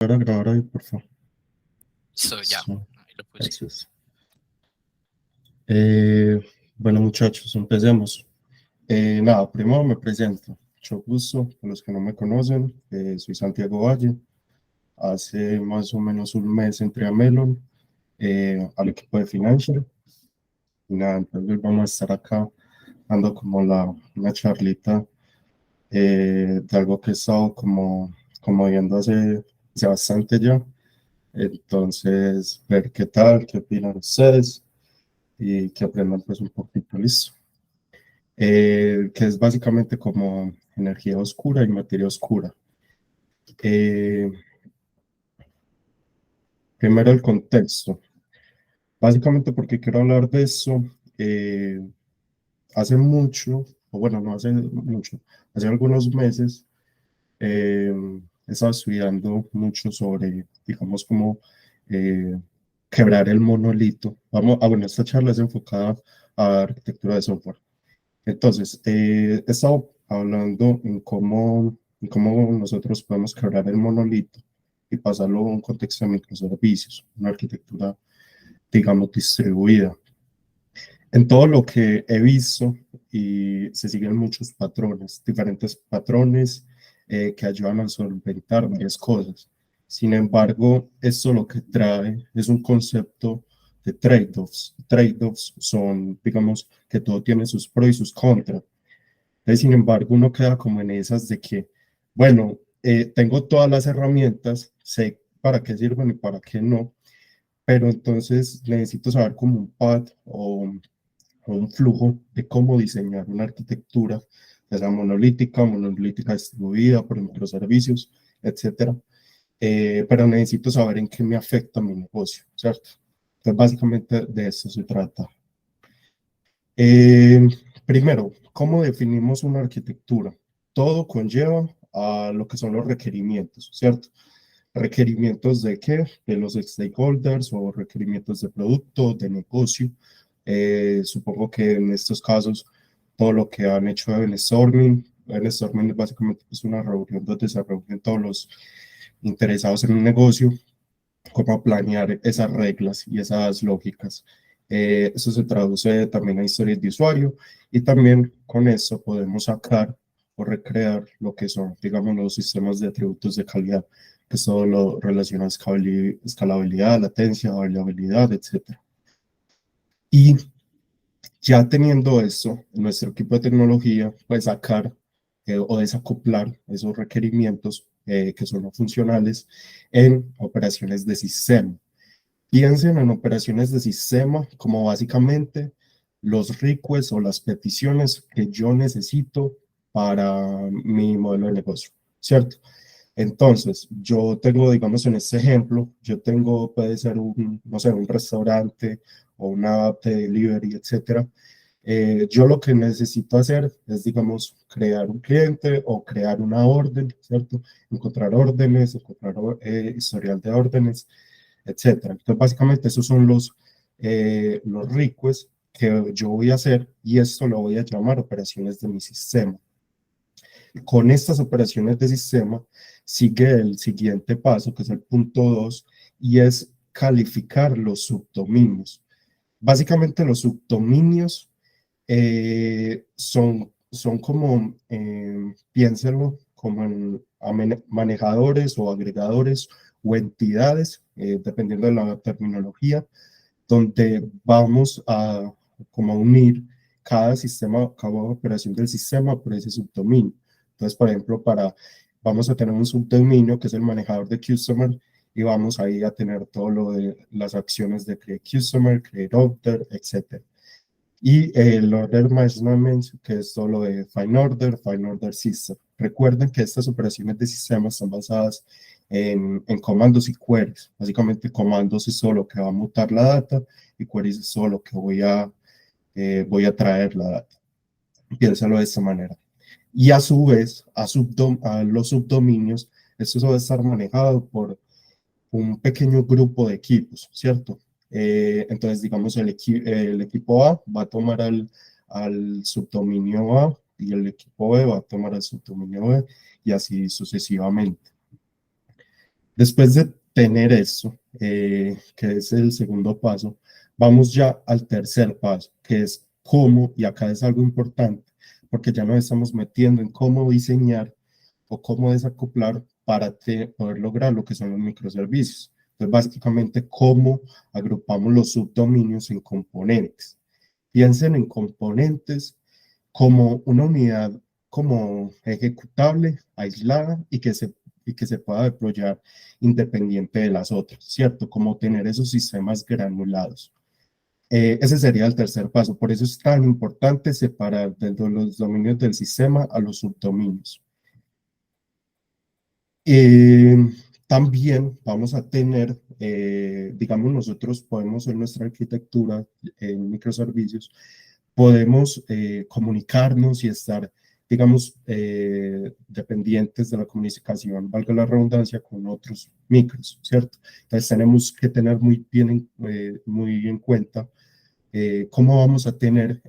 Ahora grabar ahí, por favor. So, ya, Eso, ahí lo puse. eso es. Eh, bueno, muchachos, empecemos. Nada, primero me presento. Mucho gusto, a los que no me conocen, soy Santiago Valle. Hace más o menos un mes entré a Melon, al equipo de Financial. Y nada, entonces vamos a estar acá dando como una charlita de algo que he estado como viendo hace bastante ya. Entonces, ver qué tal, qué opinan ustedes y que aprendan pues un poquito, listo. Que es básicamente como energía oscura y materia oscura. Eh, Primero el contexto. Básicamente porque quiero hablar de eso, eh, hace mucho, o bueno, no hace mucho, hace algunos meses, eh, he estado estudiando mucho sobre, digamos, cómo eh, quebrar el monolito. Bueno, esta charla es enfocada a arquitectura de software. Entonces, he estado hablando en cómo nosotros podemos quebrar el monolito y pasarlo a un contexto de microservicios, una arquitectura, digamos, distribuida. En todo lo que he visto, y se siguen muchos patrones, diferentes patrones que ayudan a solventar varias cosas. Sin embargo, esto lo que trae es un concepto de trade-offs. Trade-offs son, digamos, que todo tiene sus pros y sus contras. Entonces, sin embargo, uno queda como en esas de que, bueno, tengo todas las herramientas, sé para qué sirven y para qué no, pero entonces necesito saber como un path o un flujo de cómo diseñar una arquitectura, ya sea monolítica distribuida por microservicios, etcétera. Pero necesito saber en qué me afecta mi negocio, ¿cierto? Entonces, básicamente de eso se trata. Eh, Primero, ¿cómo definimos una arquitectura? Todo conlleva a lo que son los requerimientos, ¿cierto? ¿Requerimientos de qué? De los stakeholders o requerimientos de producto, de negocio. Supongo que en estos casos, todo lo que han hecho de brainstorming es básicamente pues, una reunión donde se reúnen todos los interesados en un negocio, cómo planear esas reglas y esas lógicas. Eso se traduce también a historias de usuario y también con eso podemos sacar o recrear lo que son, digamos, los sistemas de atributos de calidad, que es todo lo relacionado a escalabilidad, latencia, variabilidad, etcétera. Y ya teniendo eso, nuestro equipo de tecnología puede sacar o desacoplar esos requerimientos que son no funcionales en operaciones de sistema. Piensen en operaciones de sistema como básicamente los requests o las peticiones que yo necesito para mi modelo de negocio, ¿cierto? Entonces, yo tengo, digamos, en este ejemplo, yo tengo, puede ser un, no sé, un restaurante o una app de delivery, etcétera. Yo lo que necesito hacer es, digamos, crear un cliente o crear una orden, ¿cierto? Encontrar órdenes, encontrar historial de órdenes, etcétera. Entonces, básicamente, esos son los requests que yo voy a hacer y esto lo voy a llamar operaciones de mi sistema. Con estas operaciones de sistema sigue el siguiente paso, que es el punto 2, y es calificar los subdominios. Básicamente los subdominios son como, piénsenlo, como en manejadores o agregadores o entidades, dependiendo de la terminología, donde vamos a como unir cada sistema, cada operación del sistema por ese subdominio. Entonces, por ejemplo, vamos a tener un subdominio que es el manejador de Customer y vamos ahí a tener todo lo de las acciones de Create Customer, Create Order, etc. Y el Order Management, que es todo lo de Find Order System. Recuerden que estas operaciones de sistema están basadas en comandos y queries. Básicamente, comandos es solo lo que va a mutar la data y queries es solo lo que voy a traer la data. Piénsalo de esta manera. Y a su vez, a los subdominios, esto va a estar manejado por un pequeño grupo de equipos, ¿cierto? Entonces, digamos, el equipo A va a tomar al subdominio A y el equipo B va a tomar al subdominio B y así sucesivamente. Después de tener eso, que es el segundo paso, vamos ya al tercer paso, que es cómo, y acá es algo importante, porque ya nos estamos metiendo en cómo diseñar o cómo desacoplar para poder lograr lo que son los microservicios. Entonces, básicamente, cómo agrupamos los subdominios en componentes. Piensen en componentes como una unidad como ejecutable, aislada y que se pueda deployar independiente de las otras, ¿cierto? Como tener esos sistemas granulados. Ese sería el tercer paso. Por eso es tan importante separar dentro de los dominios del sistema a los subdominios. Eh, También vamos a tener, digamos, nosotros podemos en nuestra arquitectura en microservicios, podemos comunicarnos y estar, digamos, dependientes de la comunicación, valga la redundancia, con otros micros, ¿cierto? Entonces tenemos que tener muy en cuenta cómo vamos a tener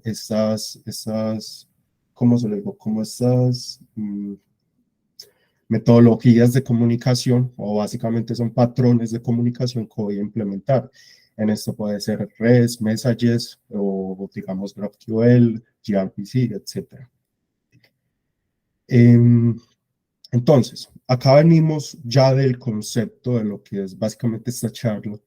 ¿cómo se le digo? Como estas metodologías de comunicación o básicamente son patrones de comunicación que voy a implementar. En esto puede ser REST, Messages o digamos GraphQL, gRPC, etc. Entonces, acá venimos ya del concepto de lo que es básicamente esta charla,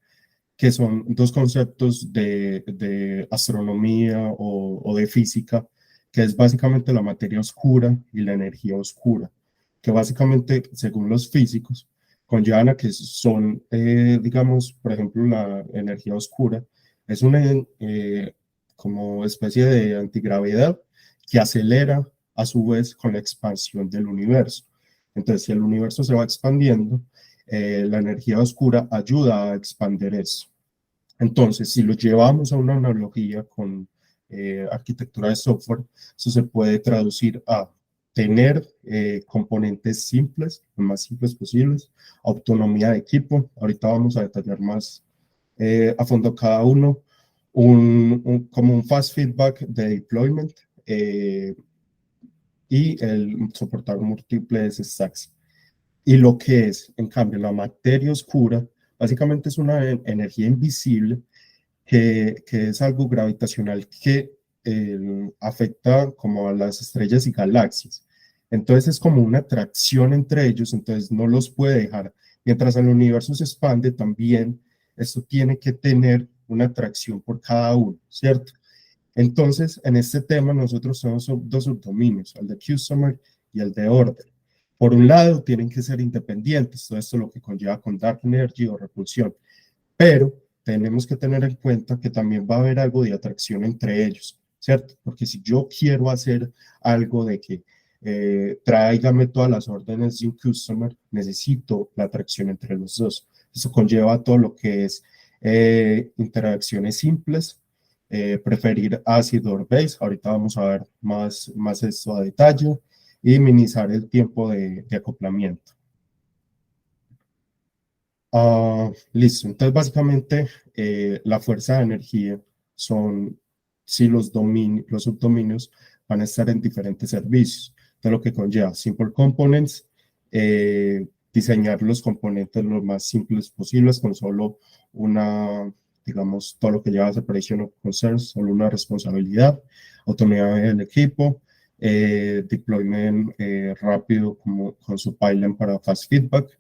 que son dos conceptos de astronomía o de física, que es básicamente la materia oscura y la energía oscura, que básicamente, según los físicos, conllevan a que son, digamos, por ejemplo, la energía oscura es una como especie de antigravedad que acelera a su vez con la expansión del universo. Entonces, si el universo se va expandiendo, la energía oscura ayuda a expandir eso. Entonces, si lo llevamos a una analogía con arquitectura de software, eso se puede traducir a tener componentes simples, lo más simples posibles, autonomía de equipo. Ahorita vamos a detallar más a fondo cada uno, como un fast feedback de deployment y el soportar múltiples stacks. Y lo que es, en cambio, la materia oscura, básicamente es una energía invisible que es algo gravitacional que afecta como a las estrellas y galaxias. Entonces es como una atracción entre ellos, entonces no los puede dejar. Mientras el universo se expande, también esto tiene que tener una atracción por cada uno, ¿cierto? Entonces, en este tema nosotros tenemos dos subdominios, el de Customer y el de Order. Por un lado, tienen que ser independientes, todo esto lo que conlleva con Dark Energy o repulsión, pero tenemos que tener en cuenta que también va a haber algo de atracción entre ellos, ¿cierto? Porque si yo quiero hacer algo de que tráigame todas las órdenes de un customer, necesito la atracción entre los dos. Eso conlleva todo lo que es interacciones simples, preferir acid or base, ahorita vamos a ver más esto a detalle, y minimizar el tiempo de acoplamiento. Listo, entonces básicamente la fuerza de energía son si los subdominios van a estar en diferentes servicios, de lo que conlleva Simple Components, diseñar los componentes lo más simples posibles con solo una, digamos, todo lo que lleva a Separation of Concerns, solo una responsabilidad, autonomía del equipo, deployment rápido como con su pipeline para fast feedback,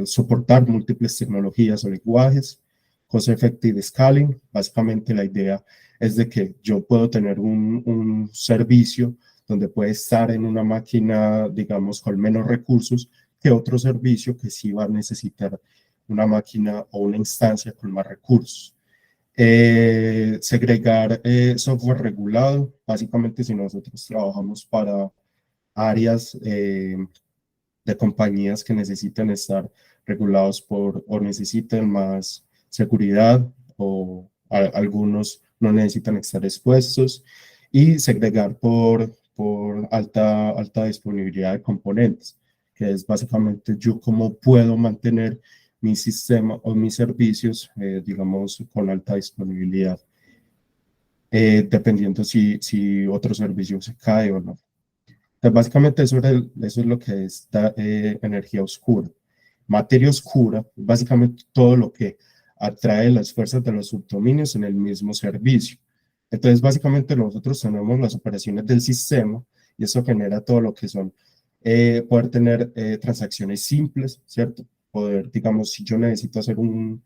soportar múltiples tecnologías o lenguajes, cost effective scaling. Básicamente la idea es de que yo puedo tener un servicio donde puede estar en una máquina, digamos, con menos recursos que otro servicio que sí va a necesitar una máquina o una instancia con más recursos. Segregar software regulado. Básicamente, si nosotros trabajamos para áreas de compañías que necesitan estar regulados o necesitan más seguridad o algunos no necesitan estar expuestos y segregar por alta disponibilidad de componentes, que es básicamente yo cómo puedo mantener mi sistema o mis servicios, digamos, con alta disponibilidad, dependiendo si otro servicio se cae o no. Pues básicamente eso es lo que es energía oscura. Materia oscura, básicamente todo lo que atrae las fuerzas de los subdominios en el mismo servicio. Entonces, básicamente nosotros tenemos las operaciones del sistema y eso genera todo lo que son, poder tener transacciones simples, ¿cierto? Poder, digamos, si yo necesito hacer un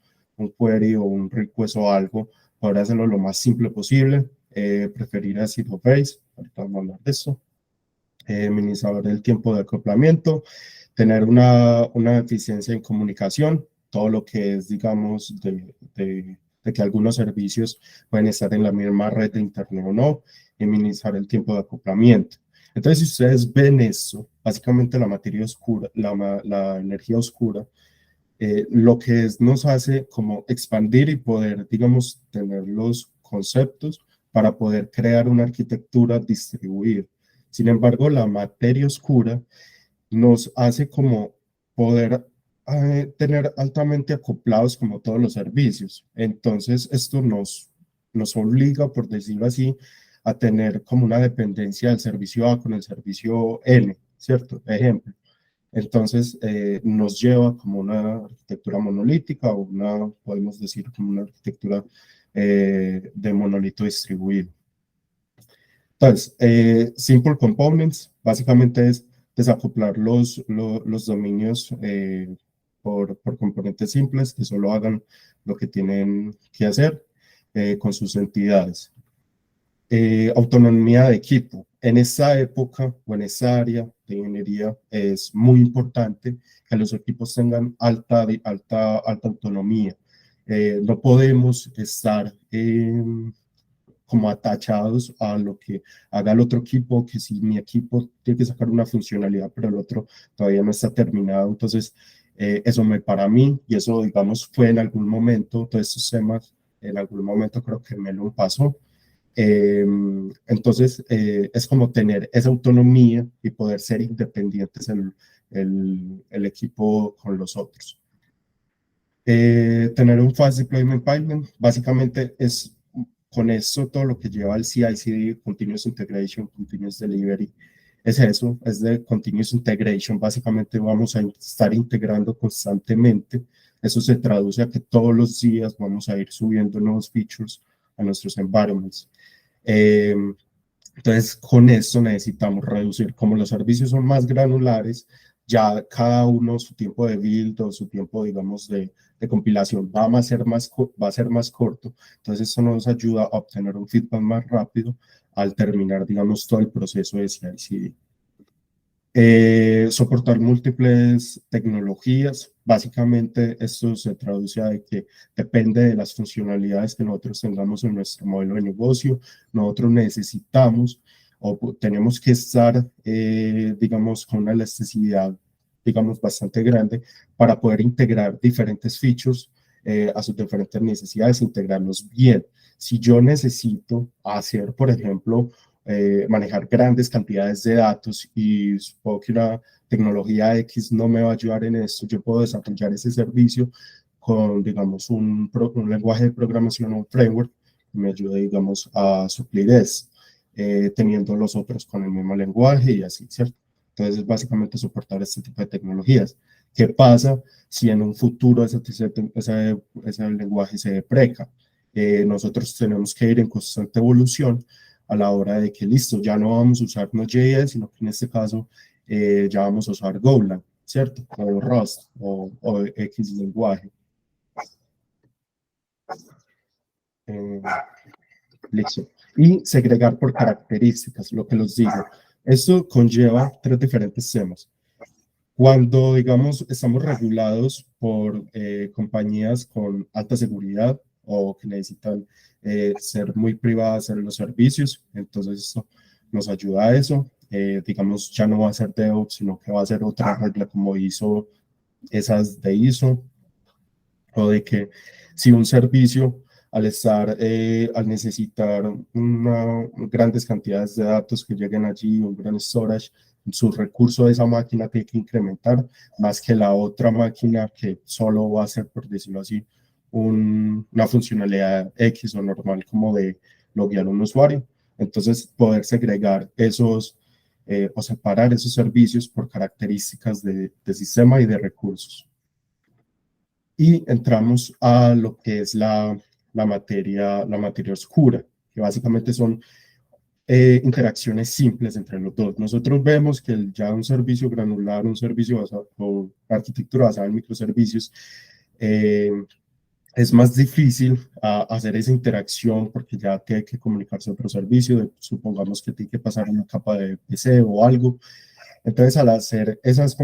query o un request o algo, poder hacerlo lo más simple posible, preferir a zero base, ahorita vamos a hablar de eso, minimizar el tiempo de acoplamiento, tener una eficiencia en comunicación, todo lo que es, digamos, de que algunos servicios pueden estar en la misma red de internet o no, y minimizar el tiempo de acoplamiento. Entonces, si ustedes ven eso, básicamente la materia oscura, la energía oscura, lo que es, nos hace como expandir y poder, digamos, tener los conceptos para poder crear una arquitectura distribuida. Sin embargo, la materia oscura nos hace como poder tener altamente acoplados como todos los servicios. Entonces, esto nos obliga, por decirlo así, a tener como una dependencia del servicio A con el servicio N, ¿cierto? Ejemplo. Entonces, nos lleva como una arquitectura monolítica o podemos decir como una arquitectura de monolito distribuido. Entonces, Simple Components básicamente es desacoplar los dominios por componentes simples que solo hagan lo que tienen que hacer con sus entidades. Autonomía de equipo. En esa época o en esa área de ingeniería es muy importante que los equipos tengan alta autonomía. No podemos estar como atachados a lo que haga el otro equipo, que si mi equipo tiene que sacar una funcionalidad, pero el otro todavía no está terminado, entonces eso me para a mí, y eso, digamos, fue en algún momento, todos estos temas, en algún momento creo que me lo pasó. Entonces, es como tener esa autonomía y poder ser independientes el equipo con los otros. Tener un Fast Deployment Pipeline, básicamente es con eso todo lo que lleva el CI/CD, Continuous Integration, Continuous Delivery, es eso, es de Continuous Integration, básicamente vamos a estar integrando constantemente, eso se traduce a que todos los días vamos a ir subiendo nuevos features a nuestros environments. Entonces, con esto necesitamos reducir, como los servicios son más granulares, ya cada uno su tiempo de build o su tiempo, digamos, de compilación va a ser más corto. Entonces, eso nos ayuda a obtener un feedback más rápido al terminar, digamos, todo el proceso de CI/CD. Soportar múltiples tecnologías. Básicamente, esto se traduce a que depende de las funcionalidades que nosotros tengamos en nuestro modelo de negocio. Nosotros necesitamos o tenemos que estar, digamos, con una elasticidad, digamos, bastante grande para poder integrar diferentes features a sus diferentes necesidades, integrarlos bien. Si yo necesito hacer, por ejemplo, manejar grandes cantidades de datos y supongo que una tecnología X no me va a ayudar en esto, yo puedo desarrollar ese servicio con, digamos, un lenguaje de programación o un framework que me ayude, digamos, a suplir eso, teniendo los otros con el mismo lenguaje y así, ¿cierto? Entonces, básicamente soportar este tipo de tecnologías. ¿Qué pasa si en un futuro ese lenguaje se depreca? Nosotros tenemos que ir en constante evolución a la hora de que listo, ya no vamos a usar Node.js, sino que en este caso ya vamos a usar Golang, ¿cierto? O Rust o X lenguaje. Listo. Y segregar por características, lo que les digo. Esto conlleva tres diferentes temas. Cuando, digamos, estamos regulados por compañías con alta seguridad o que necesitan ser muy privadas en los servicios, entonces esto nos ayuda a eso. Digamos, ya no va a ser DevOps, sino que va a ser otra regla como ISO, esas de ISO, o de que si un servicio al necesitar grandes cantidades de datos que lleguen allí, un gran storage, su recurso de esa máquina tiene que incrementar más que la otra máquina que solo va a ser, por decirlo así, una funcionalidad X o normal como de loguear un usuario. Entonces, poder segregar o separar esos servicios por características de sistema y de recursos. y entramos a lo que es la materia oscura, que básicamente son interacciones simples entre los dos. Nosotros vemos que ya un servicio granular, un servicio basado, o arquitectura basada en microservicios, eh, es más difícil hacer esa interacción porque ya tiene que comunicarse a otro servicio, supongamos que tiene que pasar una capa de PC o algo. Entonces, al hacer esas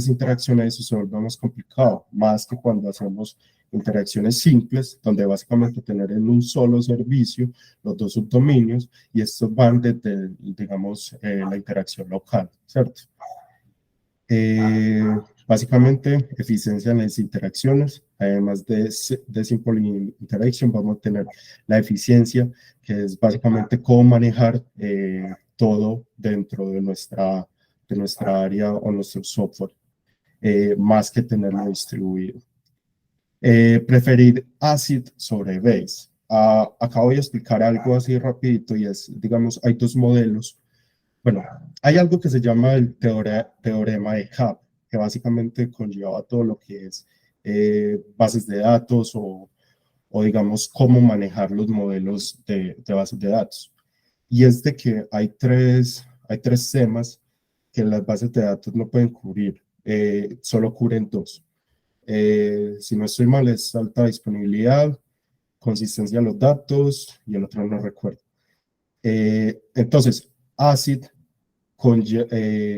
interacciones, eso se vuelve más complicado, más que cuando hacemos interacciones simples, donde básicamente tener en un solo servicio los dos subdominios, y estos van desde, digamos, la interacción local, ¿cierto? Eh, Básicamente, eficiencia en las interacciones, además de Simple Interaction, vamos a tener la eficiencia, que es básicamente cómo manejar todo dentro de nuestra área o nuestro software, más que tenerlo distribuido. Preferir ACID sobre Base. Acá voy a explicar algo así rapidito y es, digamos, hay dos modelos. Bueno, hay algo que se llama el teorema de Hub, que básicamente conlleva todo lo que es bases de datos o, digamos, cómo manejar los modelos de bases de datos. Y es de que hay tres temas que las bases de datos no pueden cubrir, solo cubren dos. Si no estoy mal, es alta disponibilidad, consistencia de los datos y el otro no recuerdo. Entonces, ACID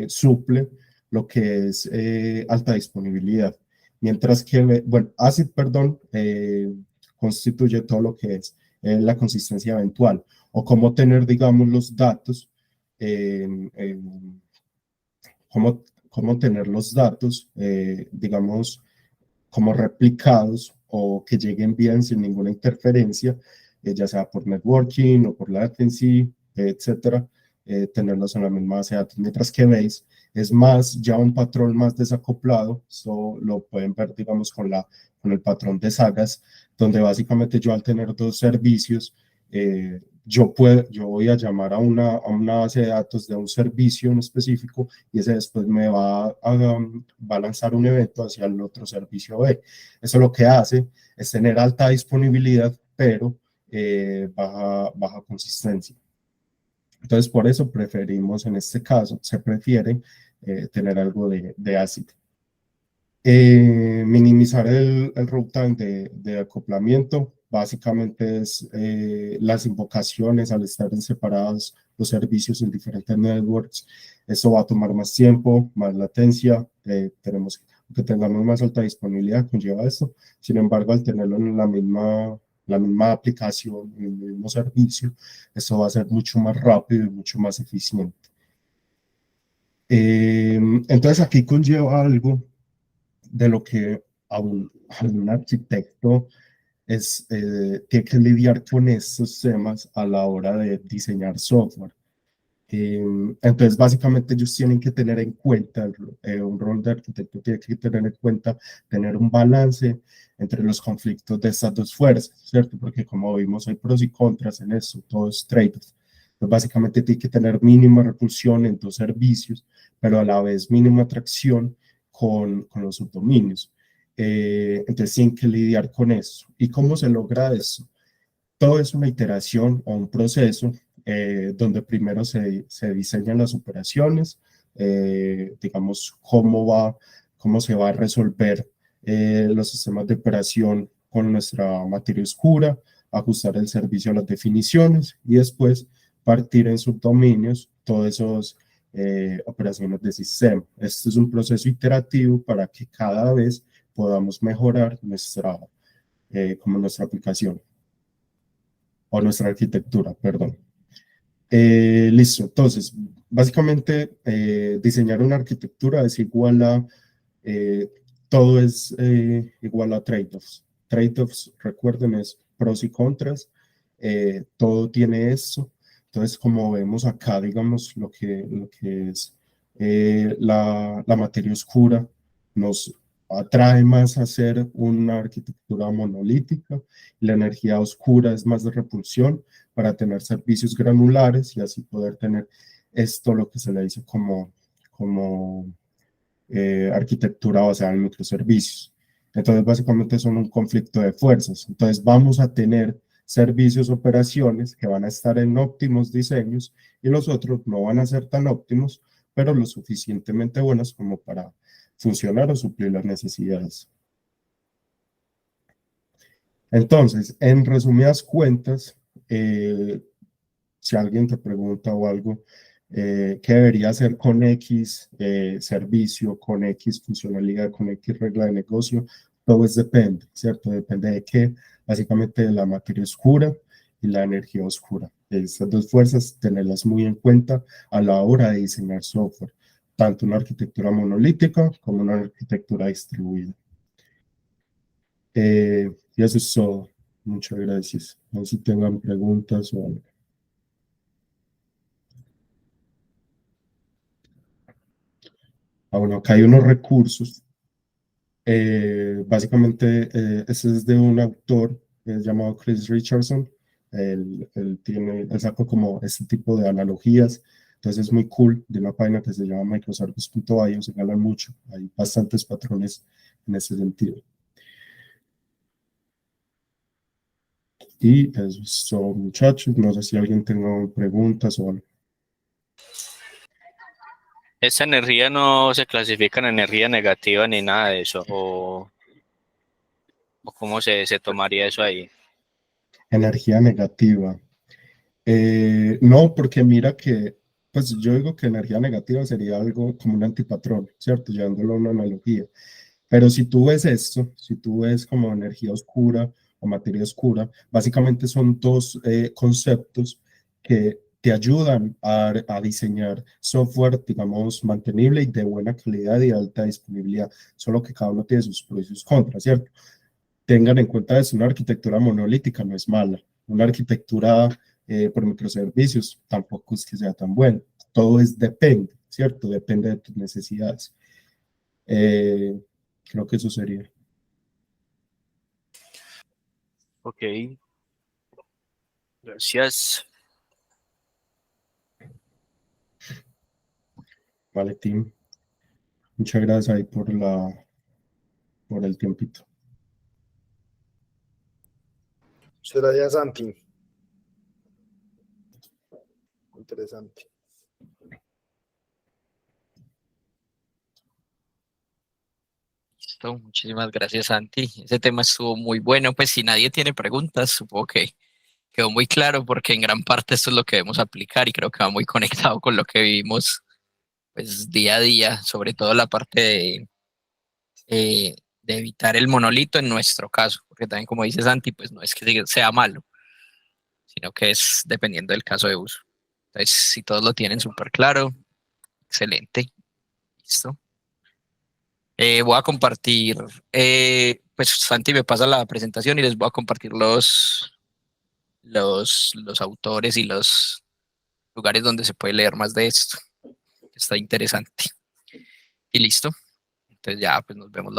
suple lo que es alta disponibilidad, mientras que, bueno, ACID, perdón, constituye todo lo que es la consistencia eventual, o cómo tener, digamos, los datos, cómo tener los datos, digamos, como replicados o que lleguen bien sin ninguna interferencia, ya sea por networking o por latency, etcétera, tenerlos en la misma base de datos. Mientras que Base es más ya un patrón más desacoplado, so lo pueden ver, digamos, con el patrón de sagas, donde básicamente yo al tener dos servicios, yo voy a llamar a una base de datos de un servicio en específico y ese después me va a lanzar un evento hacia el otro servicio B. Eso lo que hace es tener alta disponibilidad, pero baja consistencia. Entonces, por eso preferimos, en este caso, se prefiere tener algo de ACID. Minimizar el runtime de acoplamiento, básicamente es las invocaciones al estar en separados los servicios en diferentes networks. Eso va a tomar más tiempo, más latencia, tenemos que tengamos más alta disponibilidad, conlleva esto. Sin embargo, al tenerlo en la misma aplicación, en el mismo servicio, eso va a ser mucho más rápido y mucho más eficiente. Entonces, aquí conlleva algo de lo que a un arquitecto tiene que lidiar con estos temas a la hora de diseñar software. Entonces, básicamente ellos tienen que tener en cuenta, un rol de arquitecto tiene que tener en cuenta, tener un balance entre los conflictos de estas dos fuerzas, ¿cierto? Porque como vimos, hay pros y contras en eso, todo es trade-off. Pues básicamente tiene que tener mínima repulsión en dos servicios, pero a la vez mínima atracción con los subdominios. Entonces tienen que lidiar con eso. ¿Y cómo se logra eso? Todo es una iteración o un proceso donde primero se diseñan las operaciones, digamos, cómo se va a resolver los sistemas de operación con nuestra materia oscura, ajustar el servicio a las definiciones y después partir en subdominios todas esas operaciones de sistema. Este es un proceso iterativo para que cada vez podamos mejorar como nuestra aplicación o nuestra arquitectura, perdón. Listo, entonces, básicamente diseñar una arquitectura es igual a, todo es igual a trade-offs. Trade-offs, recuerden, es pros y contras, todo tiene eso. Entonces, como vemos acá, digamos, lo que es la materia oscura nos atrae más a hacer una arquitectura monolítica, la energía oscura es más de repulsión para tener servicios granulares y así poder tener esto, lo que se le dice como arquitectura basada en microservicios. Entonces, básicamente son un conflicto de fuerzas. Entonces, vamos a tener servicios, operaciones que van a estar en óptimos diseños y los otros no van a ser tan óptimos, pero lo suficientemente buenos como para funcionar o suplir las necesidades. Entonces, en resumidas cuentas, si alguien te pregunta o algo, ¿qué debería hacer con X servicio, con X funcionalidad, con X regla de negocio? Todo es depende, ¿cierto? Depende de qué, básicamente de la materia oscura y la energía oscura. Estas dos fuerzas, tenerlas muy en cuenta a la hora de diseñar software, tanto una arquitectura monolítica como una arquitectura distribuida. Y eso es todo. Muchas gracias. No sé si tengan preguntas o algo. Ah, bueno, acá hay unos recursos. Básicamente, ese es de un autor llamado Chris Richardson. Él sacó como este tipo de analogías. Entonces es muy cool de una página que se llama microservice.io. Se ganan mucho. Hay bastantes patrones en ese sentido. Y eso es todo, muchachos. No sé si alguien tenga preguntas o algo. Esa energía no se clasifica en energía negativa ni nada de eso, o cómo se tomaría eso ahí. Energía negativa. No, porque mira que, pues yo digo que energía negativa sería algo como un antipatrón, ¿cierto? Llevándolo a una analogía. Pero si tú ves esto, si tú ves como energía oscura o materia oscura, básicamente son dos conceptos que te ayudan a diseñar software, digamos, mantenible y de buena calidad y alta disponibilidad, solo que cada uno tiene sus pros y sus contras, ¿cierto? Tengan en cuenta eso, una arquitectura monolítica no es mala, una arquitectura por microservicios tampoco es que sea tan buena, todo es depende, ¿cierto? Depende de tus necesidades. Eh, Creo que eso sería. Ok, gracias. Vale, Tim. Muchas gracias ahí por el tiempito. Gracias, Santi. Interesante. Listo, muchísimas gracias, Santi. Ese tema estuvo muy bueno. Pues si nadie tiene preguntas, supongo que quedó muy claro porque en gran parte esto es lo que debemos aplicar y creo que va muy conectado con lo que vivimos pues día a día, sobre todo la parte de evitar el monolito en nuestro caso, porque también como dice Santi, pues no es que sea malo, sino que es dependiendo del caso de uso. Entonces, si todos lo tienen súper claro, excelente, listo. Voy a compartir, pues Santi me pasa la presentación y les voy a compartir los autores y los lugares donde se puede leer más de esto. Está interesante. Y listo. Entonces ya, pues nos vemos.